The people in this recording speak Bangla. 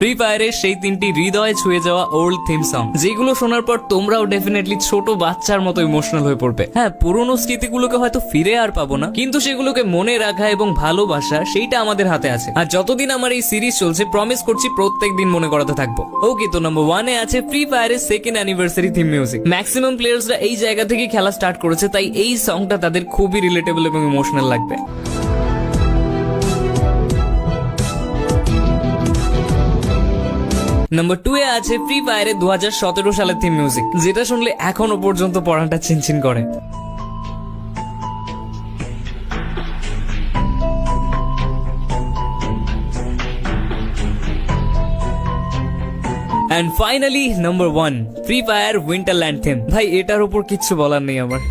ফ্রি ফায়ারের সেই তিনটি হৃদয় ছুঁয়ে যাওয়া ওল্ড থিম সং, যেগুলো শোনার পর তোমরাও ডেফিনেটলি ছোট বাচ্চার মতো ইমোশনাল হয়ে পড়বে। হ্যাঁ, পুরোনো স্মৃতিগুলোকে হয়তো ফিরে আর পাবো না, কিন্তু সেগুলোকে মনে রাখা এবং ভালোবাসা সেইটা আমাদের হাতে আছে। আর যতদিন আমার এই সিরিজ চলছে, প্রমিস করছি প্রত্যেকদিন মনে করাতে থাকবো। ওকে, তো নাম্বার 1 এ আছে ফ্রি ফায়ারের second anniversary theme music. Maximum প্লেয়ার্সরা এই জায়গা থেকে খেলা স্টার্ট করেছে, তাই এই সংটা তাদের খুবই রিলেটেবল এবং ইমোশনাল লাগবে। নাম্বার 2 এ আছে ফ্রি ফায়ারে 2017 সালের থিম মিউজিক, যেটা শুনলে এখনো পর্যন্ত পড়াটা চিনচিন করে। And finally number 1, Free Fire Winterland theme. ভাই, এটার উপর কিচ্ছু বলার নেই আমার।